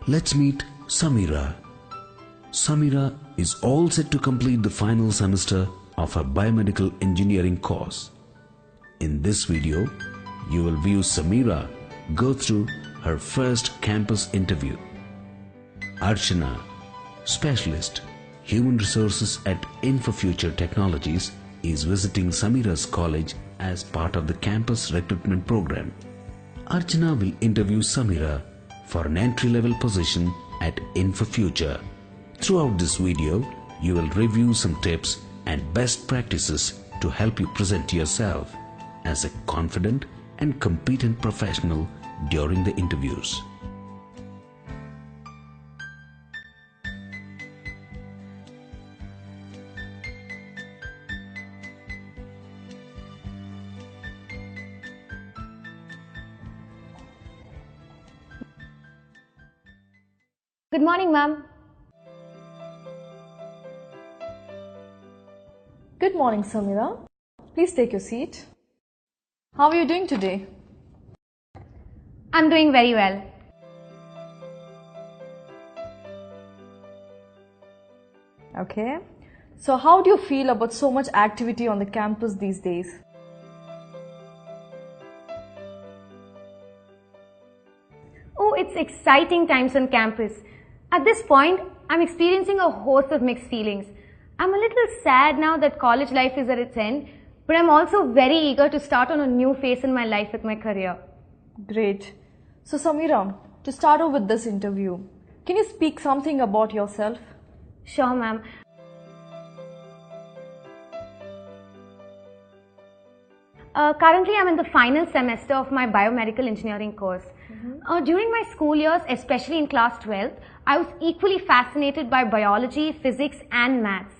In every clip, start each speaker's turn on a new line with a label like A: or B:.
A: Let's meet Samira. Samira is all set to complete the final semester of her biomedical engineering course. In this video, you will view Samira go through her first campus interview. Archana, Specialist, Human Resources at InfoFuture Technologies, is visiting Samira's college as part of the campus recruitment program. Archana will interview Samira for an entry-level position at InfoFuture. Throughout this video, you will review some tips and best practices to help you present yourself as a confident and competent professional during the interviews.
B: Good morning, ma'am.
C: Good morning, Samira. Please take your seat. How are you doing today?
B: I'm doing very well.
C: Okay. So how do you feel about so much activity on the campus these days?
B: Oh, it's exciting times on campus. At this point, I'm experiencing a host of mixed feelings. I'm a little sad now that college life is at its end, but I'm also very eager to start on a new phase in my life with my career.
C: Great. So Samira, to start off with this interview, can you speak something about yourself?
B: Sure, ma'am. Currently, I'm in the final semester of my biomedical engineering course. During my school years, especially in class 12th, I was equally fascinated by biology, physics and maths.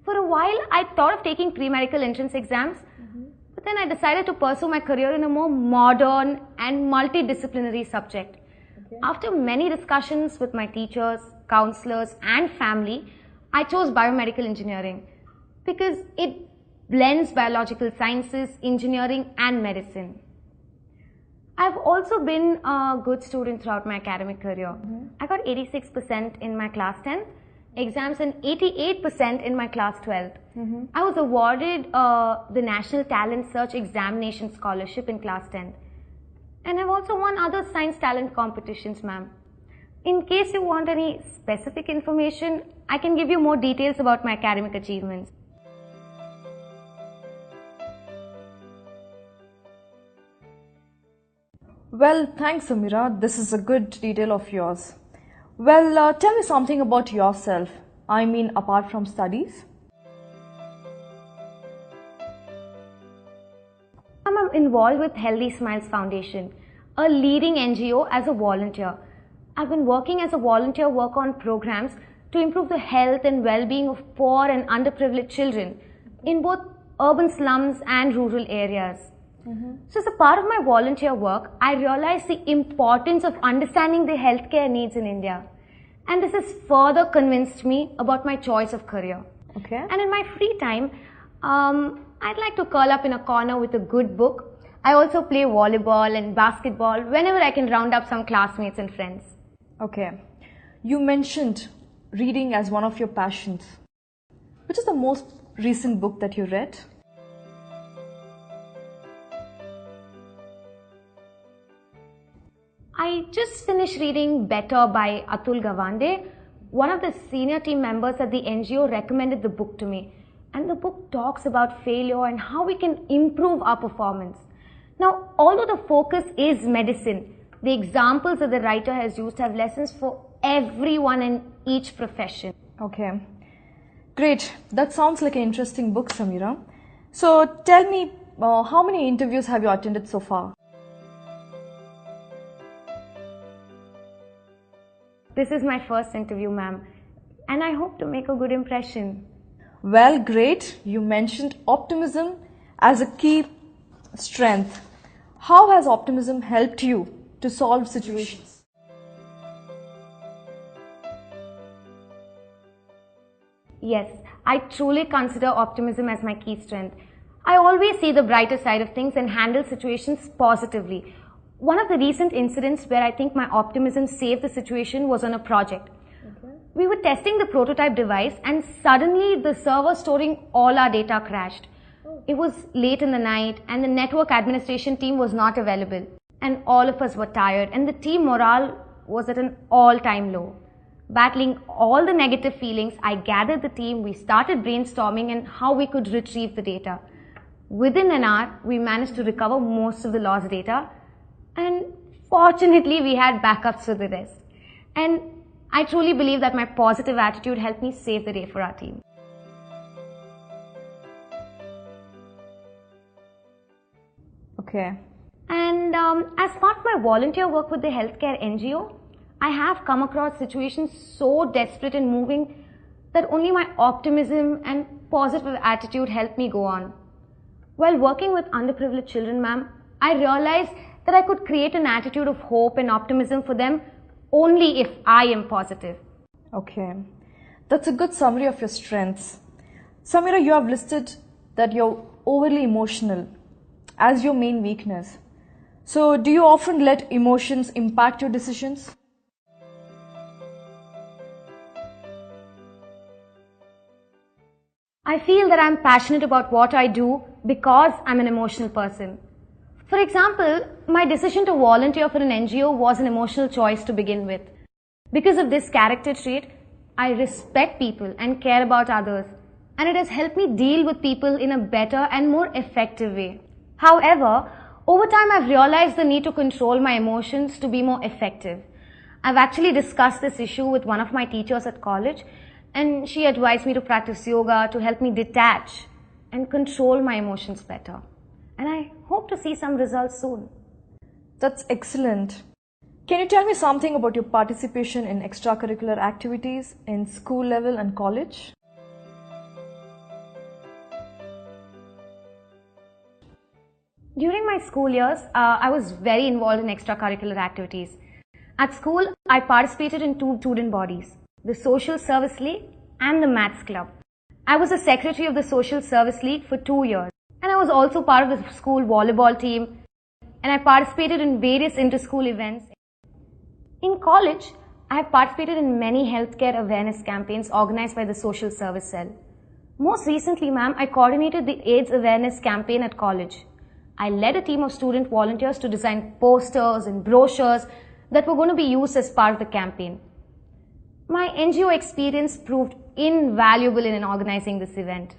B: For a while, I thought of taking pre-medical entrance exams, but then I decided to pursue my career in a more modern and multidisciplinary subject. Okay. After many discussions with my teachers, counselors and family, I chose biomedical engineering because it blends biological sciences, engineering and medicine. I've also been a good student throughout my academic career. I got 86% in my class 10th exams and 88% in my class 12th. I was awarded the National Talent Search Examination Scholarship in class 10th. And I've also won other science talent competitions, ma'am. In case you want any specific information, I can give you more details about my academic achievements.
C: Well, thanks Samira. This is a good detail of yours. Well, tell me something about yourself. I mean, apart from studies.
B: I'm involved with Healthy Smiles Foundation, a leading NGO, as a volunteer. I've been working as a volunteer work on programs to improve the health and well-being of poor and underprivileged children in both urban slums and rural areas. So as a part of my volunteer work, I realized the importance of understanding the healthcare needs in India. And this has further convinced me about my choice of career.
C: Okay.
B: And in my free time, I'd like to curl up in a corner with a good book. I also play volleyball and basketball whenever I can round up some classmates and friends.
C: Okay. You mentioned reading as one of your passions. Which is the most recent book that you read?
B: I just finished reading Better by Atul Gawande. One of the senior team members at the NGO recommended the book to me. And the book talks about failure and how we can improve our performance. Now, although the focus is medicine, the examples that the writer has used have lessons for everyone in each profession.
C: Okay. Great. That sounds like an interesting book, Samira. So, tell me, how many interviews have you attended so far?
B: This is my first interview, ma'am, and I hope to make a good impression.
C: Well, great. You mentioned optimism as a key strength. How has optimism helped you to solve situations?
B: Yes, I truly consider optimism as my key strength. I always see the brighter side of things and handle situations positively. One of the recent incidents where I think my optimism saved the situation was on a project. We were testing the prototype device and suddenly the server storing all our data crashed. It was late in the night and the network administration team was not available. And all of us were tired and the team morale was at an all-time low. Battling all the negative feelings, I gathered the team, we started brainstorming on how we could retrieve the data. Within an hour, we managed to recover most of the lost data and fortunately we had backups for the rest. And I truly believe that my positive attitude helped me save the day for our team.
C: Okay.
B: And as part of my volunteer work with the healthcare NGO, I have come across situations so desperate and moving that only my optimism and positive attitude helped me go on. While working with underprivileged children, ma'am, I realized that I could create an attitude of hope and optimism for them only if I am positive.
C: Okay. That's a good summary of your strengths. Samira, you have listed that you're overly emotional as your main weakness. So, do you often let emotions impact your decisions?
B: I feel that I'm passionate about what I do because I'm an emotional person. For example, my decision to volunteer for an NGO was an emotional choice to begin with. Because of this character trait, I respect people and care about others, and it has helped me deal with people in a better and more effective way. However, over time I've realized the need to control my emotions to be more effective. I've actually discussed this issue with one of my teachers at college, and she advised me to practice yoga to help me detach and control my emotions better. And I hope to see some results soon.
C: That's excellent. Can you tell me something about your participation in extracurricular activities in school level and college?
B: During my school years, I was very involved in extracurricular activities. At school, I participated in 2 student bodies, the Social Service League and the Maths Club. I was the secretary of the Social Service League for 2 years. And I was also part of the school volleyball team, and I participated in various inter-school events. In college, I have participated in many healthcare awareness campaigns organized by the Social Service Cell. Most recently, ma'am, I coordinated the AIDS awareness campaign at college. I led a team of student volunteers to design posters and brochures that were going to be used as part of the campaign. My NGO experience proved invaluable in organizing this event.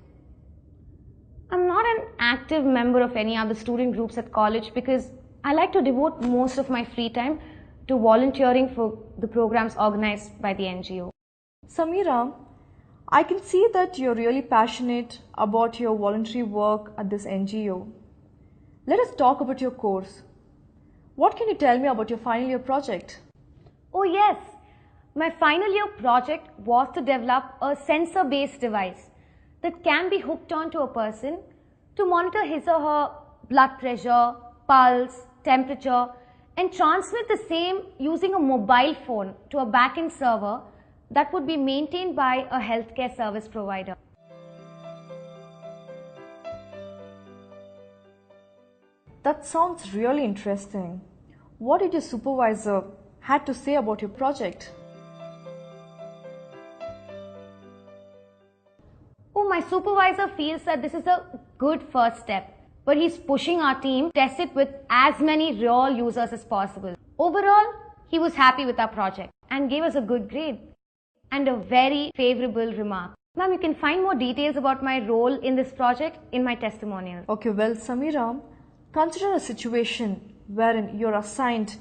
B: I'm not an active member of any other student groups at college because I like to devote most of my free time to volunteering for the programs organized by the NGO.
C: Samira, I can see that you're really passionate about your voluntary work at this NGO. Let us talk about your course. What can you tell me about your final year project?
B: Oh yes, my final year project was to develop a sensor-based device that can be hooked onto a person to monitor his or her blood pressure, pulse, temperature, and transmit the same using a mobile phone to a back-end server that would be maintained by a healthcare service provider.
C: That sounds really interesting. What did your supervisor had to say about your project?
B: Oh, my supervisor feels that this is a good first step, but he's pushing our team to test it with as many real users as possible. Overall, he was happy with our project and gave us a good grade and a very favorable remark. Ma'am, you can find more details about my role in this project in my testimonial.
C: Okay, well, Samira, consider a situation wherein you're assigned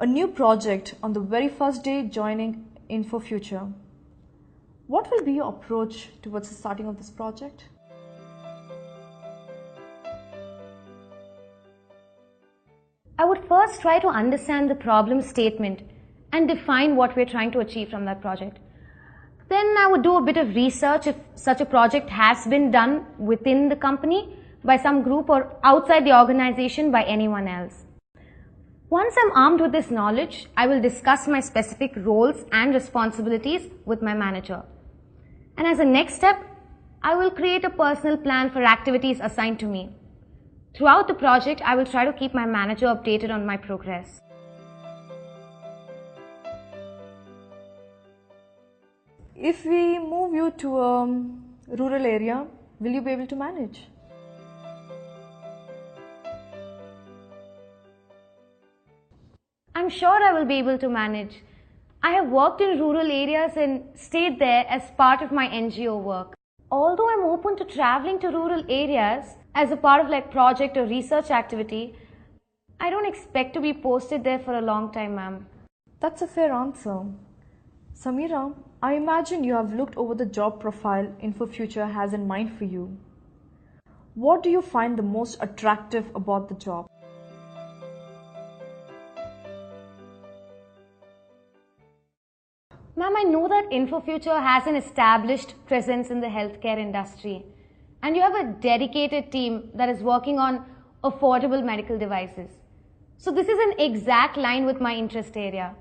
C: a new project on the very first day joining InfoFuture. What will be your approach towards the starting of this project?
B: I would first try to understand the problem statement and define what we're trying to achieve from that project. Then I would do a bit of research if such a project has been done within the company by some group or outside the organization by anyone else. Once I'm armed with this knowledge, I will discuss my specific roles and responsibilities with my manager. And as a next step, I will create a personal plan for activities assigned to me. Throughout the project, I will try to keep my manager updated on my progress.
C: If we move you to a rural area, will you be able to manage?
B: I'm sure I will be able to manage. I have worked in rural areas and stayed there as part of my NGO work. Although I'm open to traveling to rural areas as a part of like project or research activity, I don't expect to be posted there for a long time, ma'am.
C: That's a fair answer. Samira, I imagine you have looked over the job profile InfoFuture has in mind for you. What do you find the most attractive about the job?
B: Ma'am, I know that InfoFuture has an established presence in the healthcare industry, and you have a dedicated team that is working on affordable medical devices. So this is an exact line with my interest area.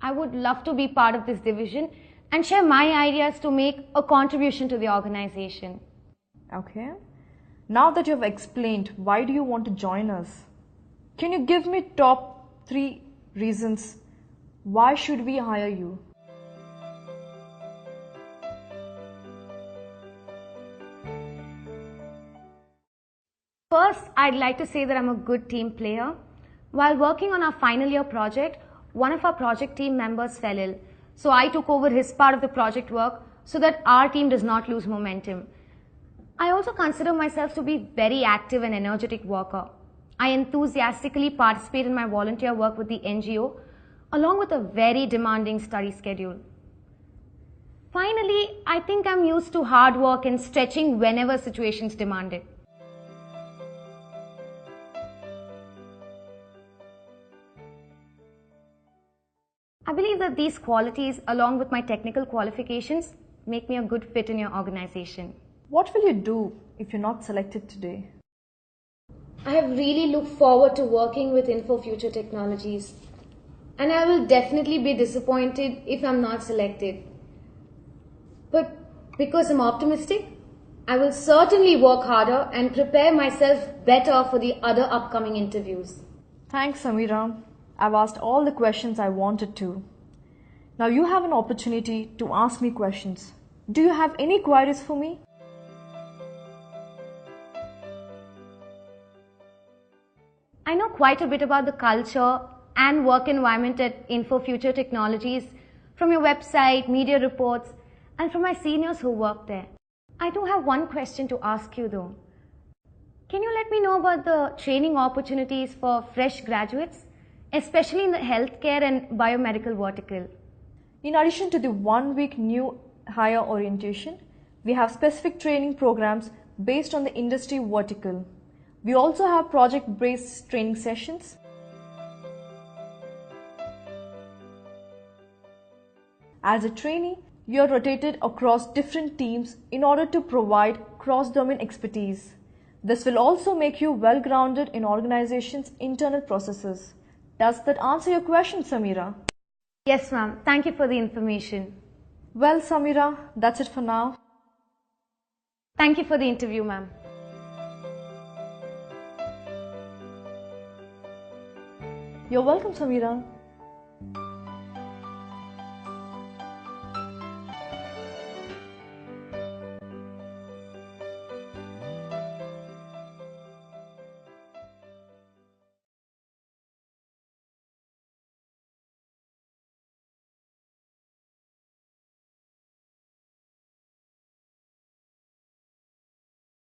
B: I would love to be part of this division and share my ideas to make a contribution to the organization.
C: Okay. Now that you have explained why do you want to join us, can you give me top 3 reasons why should we hire you?
B: First, I'd like to say that I'm a good team player. While working on our final year project, one of our project team members fell ill. So I took over his part of the project work so that our team does not lose momentum. I also consider myself to be very active and energetic worker. I enthusiastically participate in my volunteer work with the NGO along with a very demanding study schedule. Finally, I think I'm used to hard work and stretching whenever situations demand it. I believe that these qualities, along with my technical qualifications, make me a good fit in your organization.
C: What will you do if you're not selected today?
B: I have really looked forward to working with InfoFuture Technologies, and I will definitely be disappointed if I'm not selected. But because I'm optimistic, I will certainly work harder and prepare myself better for the other upcoming interviews.
C: Thanks, Samira. I've asked all the questions I wanted to. Now you have an opportunity to ask me questions. Do you have any queries for me?
B: I know quite a bit about the culture and work environment at InfoFuture Technologies from your website, media reports, and from my seniors who work there. I do have one question to ask you though. Can you let me know about the training opportunities for fresh graduates, especially in the healthcare and biomedical vertical?
C: In addition to the 1-week new hire orientation, we have specific training programs based on the industry vertical. We also have project-based training sessions. As a trainee, you are rotated across different teams in order to provide cross-domain expertise. This will also make you well-grounded in organization's internal processes. Does that answer your question, Samira?
B: Yes, ma'am. Thank you for the information.
C: Well, Samira, that's it for now.
B: Thank you for the interview, ma'am.
C: You're welcome, Samira.